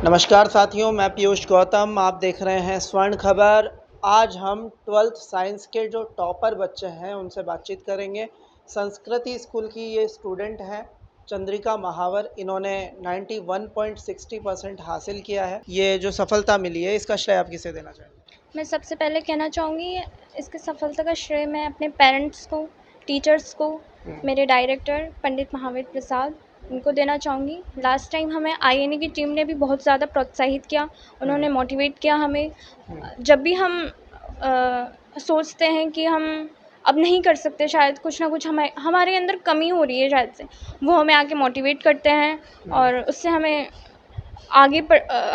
नमस्कार साथियों, मैं पीयूष गौतम। आप देख रहे हैं स्वर्ण खबर। आज हम 12th साइंस के जो टॉपर बच्चे हैं उनसे बातचीत करेंगे। संस्कृति स्कूल की ये स्टूडेंट हैं चंद्रिका महावर। इन्होंने 91.60% हासिल किया है। ये जो सफलता मिली है इसका श्रेय आप किसे देना चाहेंगे? मैं सबसे पहले कहना चाहूँगी इसकी सफलता का श्रेय मैं अपने पेरेंट्स को, टीचर्स को, मेरे डायरेक्टर पंडित महावीर प्रसाद उनको देना चाहूँगी। लास्ट टाइम हमें आईएनए की टीम ने भी बहुत ज़्यादा प्रोत्साहित किया, उन्होंने मोटिवेट किया हमें। जब भी हम सोचते हैं कि हम अब नहीं कर सकते, शायद कुछ ना कुछ हमारे अंदर कमी हो रही है शायद से, वो हमें आके मोटिवेट करते हैं और उससे हमें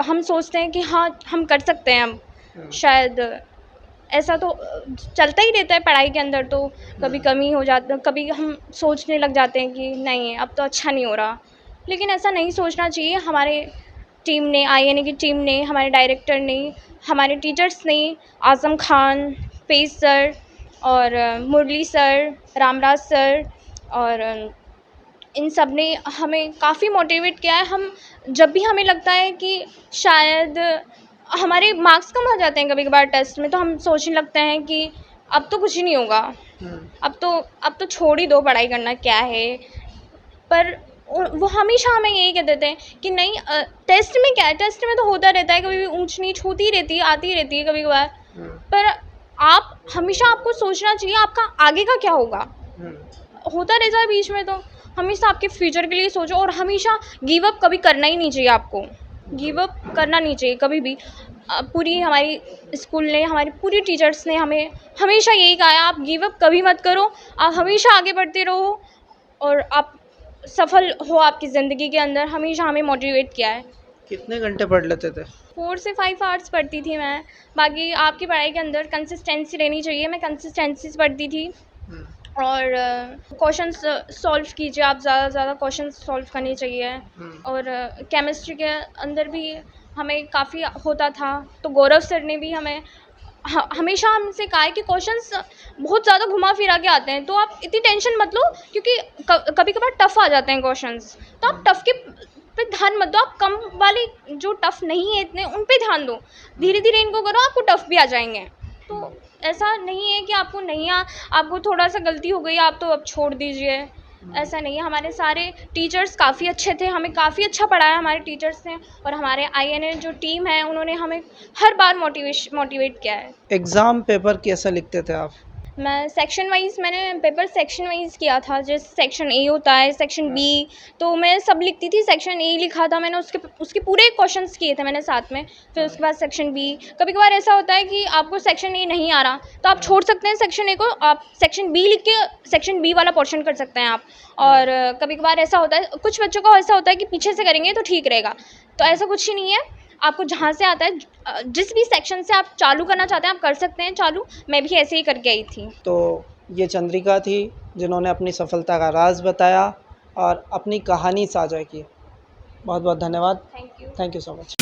हम सोचते हैं कि हाँ हम कर सकते हैं अब। शायद ऐसा तो चलता ही रहता है पढ़ाई के अंदर, तो कभी कमी हो जाता, कभी हम सोचने लग जाते हैं कि नहीं अब तो अच्छा नहीं हो रहा, लेकिन ऐसा नहीं सोचना चाहिए। हमारे टीम ने, आईएनए की टीम ने, हमारे डायरेक्टर ने, हमारे टीचर्स ने, आज़म खान, पेज सर और मुरली सर, रामराज सर और इन सब ने हमें काफ़ी मोटिवेट किया है। हम जब भी हमें लगता है कि शायद हमारे मार्क्स कम आ जाते हैं कभी कभार टेस्ट में, तो हम सोचने लगते हैं कि अब तो कुछ ही नहीं होगा, अब तो छोड़ ही दो पढ़ाई करना, क्या है। पर वो हमेशा हमें यही कह देते हैं कि नहीं, टेस्ट में क्या है, टेस्ट में तो होता रहता है, कभी भी ऊंच नीच होती रहती है, आती रहती है कभी कभार। पर आपको सोचना चाहिए आपका आगे का क्या होगा। होता रहता है बीच में, तो हमेशा आपके फ्यूचर के लिए सोचो और हमेशा गिव अप कभी करना ही नहीं चाहिए। आपको गिव अप करना नहीं चाहिए कभी भी। पूरी हमारी स्कूल ने, हमारी पूरी टीचर्स ने हमें हमेशा यही कहा है, आप गिव अप कभी मत करो, आप हमेशा आगे बढ़ते रहो और आप सफल हो आपकी ज़िंदगी के अंदर। हमेशा हमें मोटिवेट किया है। कितने घंटे पढ़ लेते थे? 4 से 5 आवर्स पढ़ती थी मैं। बाकी आपकी पढ़ाई के अंदर कंसिस्टेंसी रहनी चाहिए, मैं कंसिस्टेंसी से पढ़ती थी। और क्वेश्चंस सॉल्व कीजिए, आप ज़्यादा से ज़्यादा क्वेश्चंस सॉल्व करने चाहिए। और केमिस्ट्री के अंदर भी हमें काफ़ी होता था, तो गौरव सर ने भी हमें हमेशा हमसे कहा है कि क्वेश्चंस बहुत ज़्यादा घुमा फिरा के आते हैं, तो आप इतनी टेंशन मत लो, क्योंकि कभी कभार टफ़ आ जाते हैं क्वेश्चंस, तो आप टफ़ के पे ध्यान मत दो, आप कम वाले जो टफ़ नहीं है इतने उन पे ध्यान दो, धीरे धीरे इनको करो, आपको टफ़ भी आ जाएंगे। तो ऐसा नहीं है कि आपको थोड़ा सा गलती हो गई आप तो अब छोड़ दीजिए, ऐसा नहीं है। हमारे सारे टीचर्स काफ़ी अच्छे थे, हमें काफ़ी अच्छा पढ़ाया हमारे टीचर्स ने, और हमारे आईएनए जो टीम है उन्होंने हमें हर बार मोटिवेट किया है। एग्ज़ाम पेपर कैसा लिखते थे आप? मैं सेक्शन वाइज, मैंने पेपर सेक्शन वाइज किया था। जैसे सेक्शन ए होता है, सेक्शन बी, तो मैं सब लिखती थी। सेक्शन ए लिखा था मैंने, उसके पूरे क्वेश्चंस किए थे मैंने साथ में। फिर उसके बाद सेक्शन बी। कभी कभार ऐसा होता है कि आपको सेक्शन ए नहीं आ रहा, तो आप छोड़ सकते हैं सेक्शन ए को, आप सेक्शन बी लिख के सेक्शन बी वाला पोर्शन कर सकते हैं आप। और कभी कभार ऐसा होता है, कुछ बच्चों का ऐसा होता है कि पीछे से करेंगे तो ठीक रहेगा, तो ऐसा कुछ ही नहीं है। आपको जहाँ से आता है, जिस भी सेक्शन से आप चालू करना चाहते हैं आप कर सकते हैं चालू। मैं भी ऐसे ही करके आई थी। तो ये चंद्रिका थी जिन्होंने अपनी सफलता का राज बताया और अपनी कहानी साझा की। बहुत बहुत धन्यवाद। Thank you. Thank you so much.